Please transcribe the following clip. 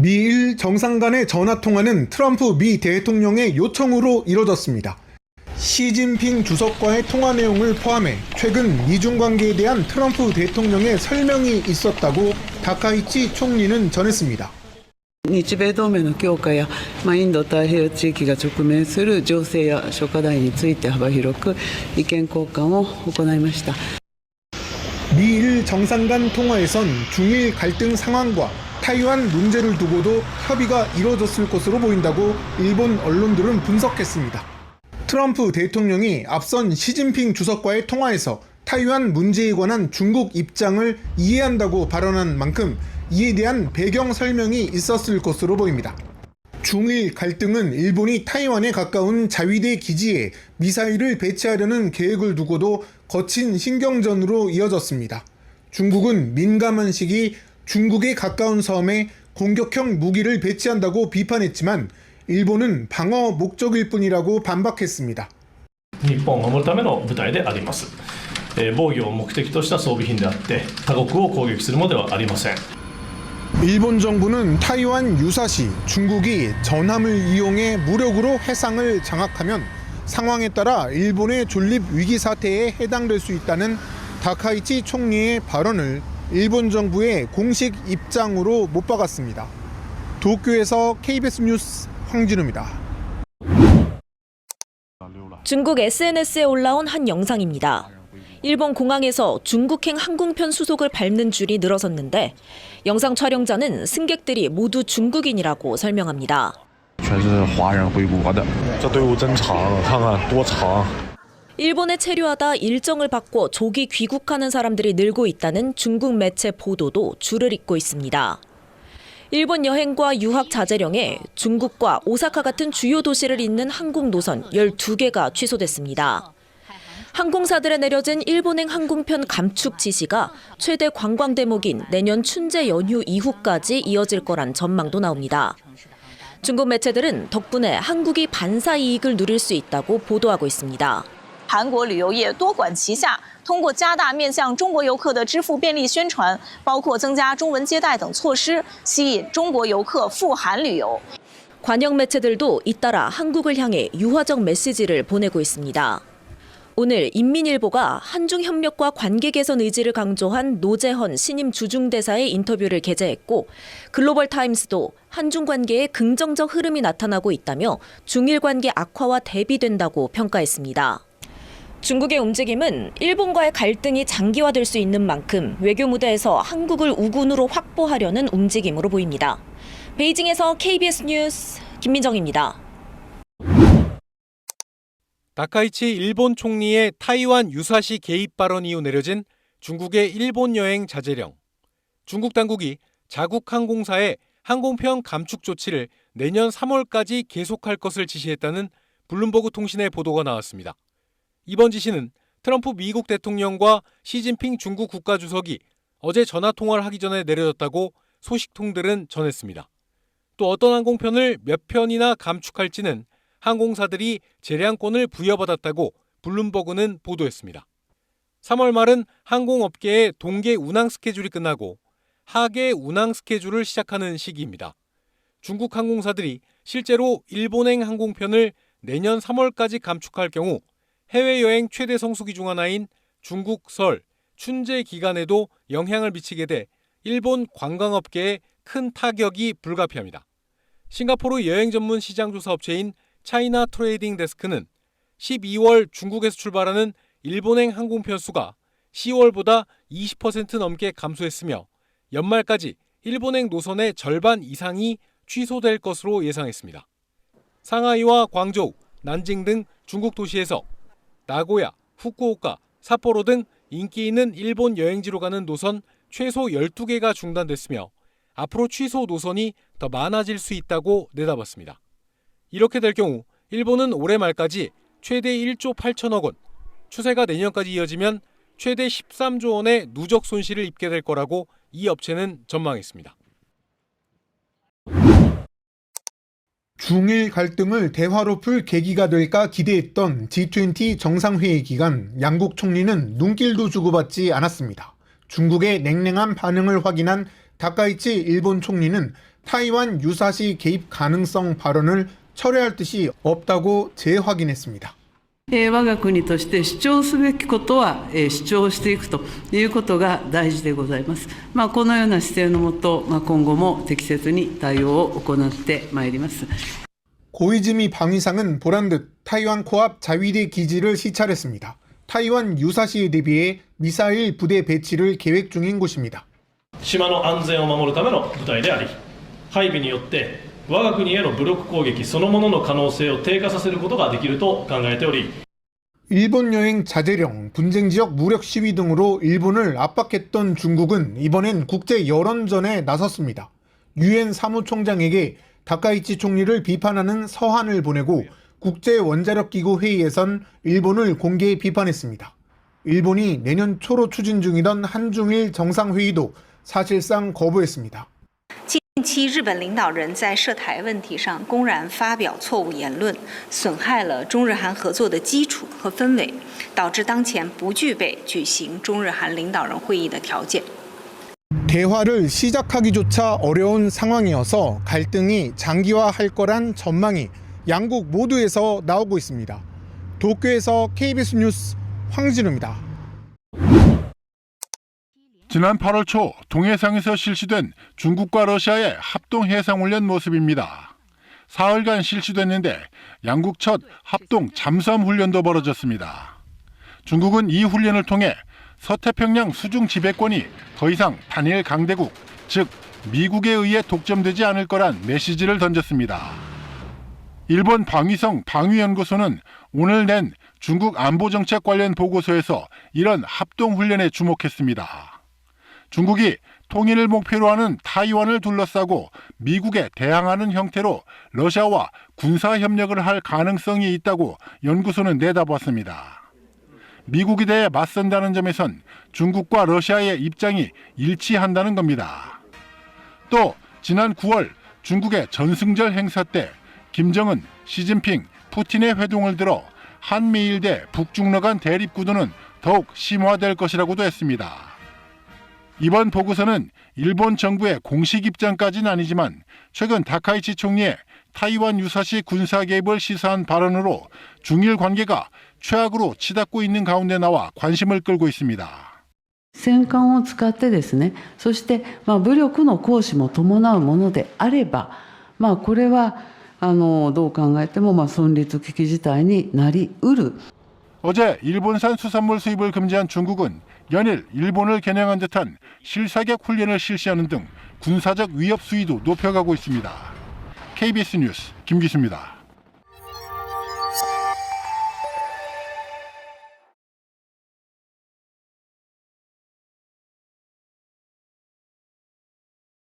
미일 정상 간의 전화통화는 트럼프 미 대통령의 요청으로 이뤄졌습니다. 시진핑 주석과의 통화 내용을 포함해 최근 미중 관계에 대한 트럼프 대통령의 설명이 있었다고 다카이치 총리는 전했습니다. 日米同盟の強化や、インド太平洋地域が直面する情勢や諸課題について幅広く意見交換を行いました。 미일 정상 간 통화에선 중일 갈등 상황과 타이완 문제를 두고도 협의가 이뤄졌을 것으로 보인다고 일본 언론들은 분석했습니다. 트럼프 대통령이 앞선 시진핑 주석과의 통화에서 타이완 문제에 관한 중국 입장을 이해한다고 발언한 만큼 이에 대한 배경 설명이 있었을 것으로 보입니다. 중일 갈등은 일본이 타이완에 가까운 자위대 기지에 미사일을 배치하려는 계획을 두고도 거친 신경전으로 이어졌습니다. 중국은 민감한 시기 중국에 가까운 섬에 공격형 무기를 배치한다고 비판했지만 일본은 방어 목적일 뿐이라고 반박했습니다. 日本を守るための部隊であります。防御を目的とした装備品であって他国を攻撃するものではありません。 일본 정부는 타이완 유사시 중국이 전함을 이용해 무력으로 해상을 장악하면 상황에 따라 일본의 존립 위기 사태에 해당될 수 있다는 다카이치 총리의 발언을 일본 정부의 공식 입장으로 못 박았습니다. 도쿄에서 KBS 뉴스 황진우입니다. 중국 SNS에 올라온 한 영상입니다. 일본 공항에서 중국행 항공편 수속을 밟는 줄이 늘어섰는데 영상 촬영자는 승객들이 모두 중국인이라고 설명합니다. 일본에 체류하다 일정을 바꿔 조기 귀국하는 사람들이 늘고 있다는 중국 매체 보도도 줄을 잇고 있습니다. 일본 여행과 유학 자제령에 중국과 오사카 같은 주요 도시를 잇는 항공 노선 12개가 취소됐습니다. 항공사들에 내려진 일본행 항공편 감축 지시가 최대 관광 대목인 내년 춘제 연휴 이후까지 이어질 거란 전망도 나옵니다. 중국 매체들은 덕분에 한국이 반사 이익을 누릴 수 있다고 보도하고 있습니다. 韩国旅游业多管齐下，通过加大面向中国游客的支付便利宣传，包括增加中文接待等措施，吸引中国游客赴韩旅游。 관영 매체들도 잇따라 한국을 향해 유화적 메시지를 보내고 있습니다. 오늘 인민일보가 한중 협력과 관계 개선 의지를 강조한 노재헌 신임 주중대사의 인터뷰를 게재했고 글로벌 타임스도 한중 관계에 긍정적 흐름이 나타나고 있다며 중일 관계 악화와 대비된다고 평가했습니다. 중국의 움직임은 일본과의 갈등이 장기화될 수 있는 만큼 외교 무대에서 한국을 우군으로 확보하려는 움직임으로 보입니다. 베이징에서 KBS 뉴스 김민정입니다. 다카이치 일본 총리의 타이완 유사시 개입 발언 이후 내려진 중국의 일본 여행 자제령. 중국 당국이 자국 항공사의 항공편 감축 조치를 내년 3월까지 계속할 것을 지시했다는 블룸버그 통신의 보도가 나왔습니다. 이번 지시는 트럼프 미국 대통령과 시진핑 중국 국가주석이 어제 전화통화를 하기 전에 내려졌다고 소식통들은 전했습니다. 또 어떤 항공편을 몇 편이나 감축할지는 항공사들이 재량권을 부여받았다고 블룸버그는 보도했습니다. 3월 말은 항공업계의 동계 운항 스케줄이 끝나고 하계 운항 스케줄을 시작하는 시기입니다. 중국 항공사들이 실제로 일본행 항공편을 내년 3월까지 감축할 경우 해외여행 최대 성수기 중 하나인 중국 설, 춘제 기간에도 영향을 미치게 돼 일본 관광업계에 큰 타격이 불가피합니다. 싱가포르 여행 전문 시장 조사 업체인 차이나 트레이딩 데스크는 12월 중국에서 출발하는 일본행 항공편 수가 10월보다 20% 넘게 감소했으며 연말까지 일본행 노선의 절반 이상이 취소될 것으로 예상했습니다. 상하이와 광저우, 난징 등 중국 도시에서 나고야, 후쿠오카, 삿포로 등 인기 있는 일본 여행지로 가는 노선 최소 12개가 중단됐으며 앞으로 취소 노선이 더 많아질 수 있다고 내다봤습니다. 이렇게 될 경우 일본은 올해 말까지 최대 1조 8천억 원, 추세가 내년까지 이어지면 최대 13조 원의 누적 손실을 입게 될 거라고 이 업체는 전망했습니다. 중일 갈등을 대화로 풀 계기가 될까 기대했던 G20 정상회의 기간 양국 총리는 눈길도 주고받지 않았습니다. 중국의 냉랭한 반응을 확인한 다카이치 일본 총리는 타이완 유사시 개입 가능성 발언을 철회할 뜻이 없다고 재확인했습니다. 我が国として主張すべきことは主張していくということが大事でございます。このような姿勢のもと、今後も適切に対応を行ってまいります。 고이즈미 방위상은 보란듯 타이완 코앞 자위대 기지를 시찰했습니다. 타이완 유사시에 대비해 미사일 부대 배치를 계획 중인 곳입니다. 島の安全を守るための部隊であり、配備によって我が国への武力攻撃そのものの可能性を低下させることができると考えており、 일본 여행 자제령, 분쟁 지역 무력 시위 등으로 일본을 압박했던 중국은 이번엔 국제 여론전에 나섰습니다. 유엔 사무총장에게 다카이치 총리를 비판하는 서한을 보내고 국제 원자력 기구 회의에선 일본을 공개 비판했습니다. 일본이 내년 초로 추진 중이던 한중일 정상회의도 사실상 거부했습니다. 近期日本领导人在涉台问题上公然发表错误言论，损害了中日韩合作的基础和氛围，导致当前不具备举行中日韩领导人会议的条件。 대화를 시작하기조차 어려운 상황이어서 갈등이 장기화할 거란 전망이 양국 모두에서 나오고 있습니다. 도쿄에서 KBS 뉴스 황진우입니다. 지난 8월 초 동해상에서 실시된 중국과 러시아의 합동 해상훈련 모습입니다. 사흘간 실시됐는데 양국 첫 합동 잠수함 훈련도 벌어졌습니다. 중국은 이 훈련을 통해 서태평양 수중 지배권이 더 이상 단일 강대국, 즉 미국에 의해 독점되지 않을 거란 메시지를 던졌습니다. 일본 방위성 방위연구소는 오늘 낸 중국 안보정책 관련 보고서에서 이런 합동훈련에 주목했습니다. 중국이 통일을 목표로 하는 타이완을 둘러싸고 미국에 대항하는 형태로 러시아와 군사협력을 할 가능성이 있다고 연구소는 내다봤습니다. 미국에 대해 맞선다는 점에선 중국과 러시아의 입장이 일치한다는 겁니다. 또 지난 9월 중국의 전승절 행사 때 김정은, 시진핑, 푸틴의 회동을 들어 한미일 대 북중러 간 대립구도는 더욱 심화될 것이라고도 했습니다. 이번 보고서는 일본 정부의 공식 입장까지는 아니지만 최근 다카이치 총리의 타이완 유사시 군사 개입을 시사한 발언으로 중일 관계가 최악으로 치닫고 있는 가운데 나와 관심을 끌고 있습니다. 戦艦を使ってですね、そして武力の行使も伴うものであれば、これはどう考えても存立危機事態になりうる。 어제 일본산 수산물 수입을 금지한 중국은 연일 일본을 겨냥한 듯한 실사격 훈련을 실시하는 등 군사적 위협 수위도 높여가고 있습니다. KBS 뉴스 김기수입니다.